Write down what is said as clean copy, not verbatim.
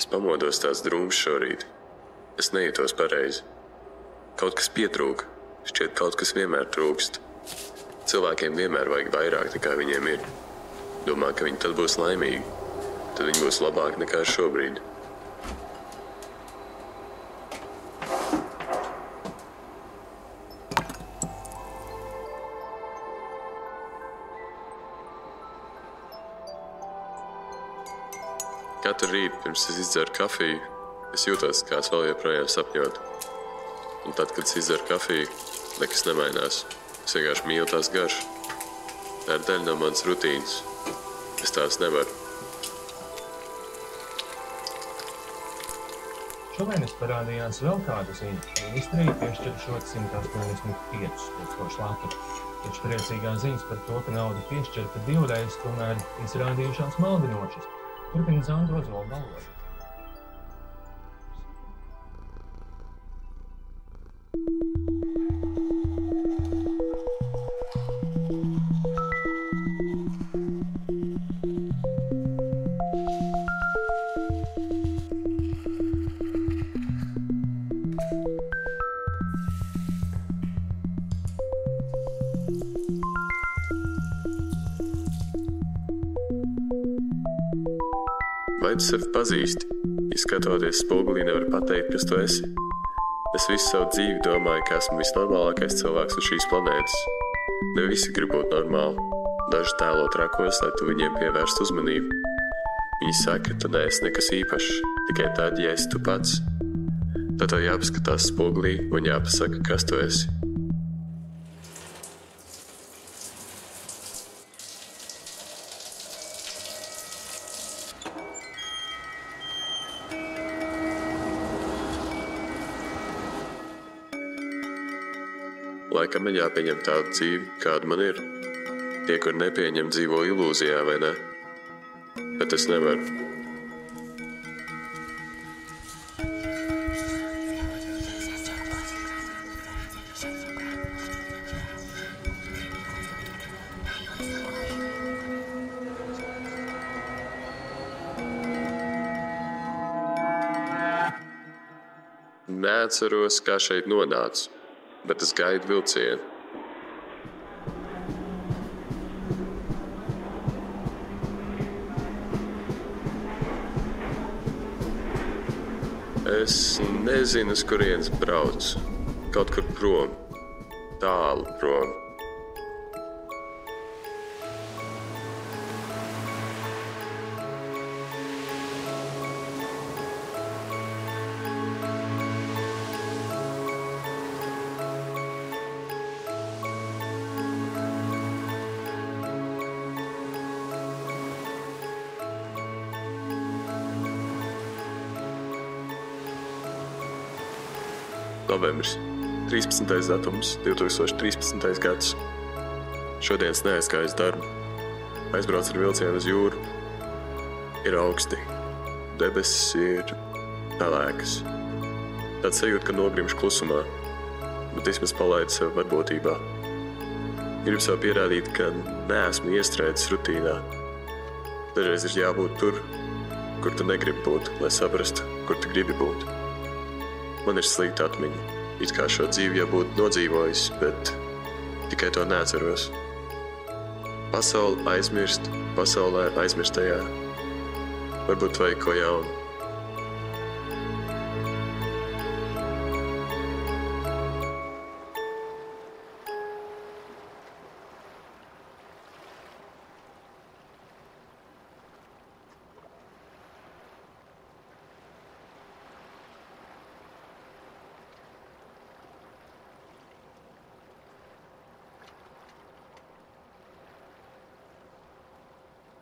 Es pamodos tāds drūms šorīt. Es nejūtos pareizi. Kaut kas pietrūka. Šķiet, kaut kas vienmēr trūkst. Cilvēkiem vienmēr vajag vairāk nekā viņiem ir. Domā, ka viņi tad būs laimīgi. Tad viņi būs labāki nekā šobrīd. Katru rītu, pirms es izdzeru kafiju, es jūtos, kā es vēl joprojām sapņotu. Un tad, kad es izdzeru kafiju, nekas nemainās. Es vienkārši mīlu tās garšu. Tā ir daļa no manas rutīnas. Es tās nevaru. Šomēnes parādījās vēl kāda ziņa. Ministrija piešķiršot 185 000 latu. Taču priecīgās ziņas par to, ka nauda piešķirta divreiz, tomēr izrādījušās maldinošas. Turpina Zandra Ozola balvot. Vai tu sevi pazīsti? Skatoties spogulī, nevar pateikt, kas tu esi. Es visu savu dzīvi domāju, ka esmu visnormālākais cilvēks uz šīs planētas. Ne visi grib būt normāli. Daži tēlo trakos, lai tu viņiem pievērst uzmanību. Viņi saka, ka tu neesi nekas īpašs, tikai tad, ja esi tu pats. Tad tev jāpaskatās spogulī un jāpasaka, kas tu esi. Laikam man jāpieņem tādu dzīvi, kāda man ir. Tie, kur nepieņem, dzīvo ilūzijā, vai ne? Bet es nevaru. Neatceros, kā šeit nonācu. Bet es gaidu vilcienu. Es nezinu, uz kurienes braucu. Kaut kur prom. Tālu prom. Novembris, 13. datums, 2013. gads. Šodienas neaizgāju uz darbu. Aizbraucu ar vilcienu uz jūru. Ir augsti. Debesis ir pelēkas. Tāds sajūta, ka nogrimšu klusumā, bet vismaz palaidu sev varbūtībā. Gribu sev pierādīt, ka neesmu iestrēdzis rutīnā. Dažreiz ir jābūt tur, kur tu negribi būt, lai saprastu, kur tu gribi būt. Man ir slikta atmiņa, it kā šo dzīvi jau būtu nodzīvojis, bet tikai to neatceros. Pasauli aizmirst, pasaulē aizmirstajā. Varbūt vajag ko jaunu.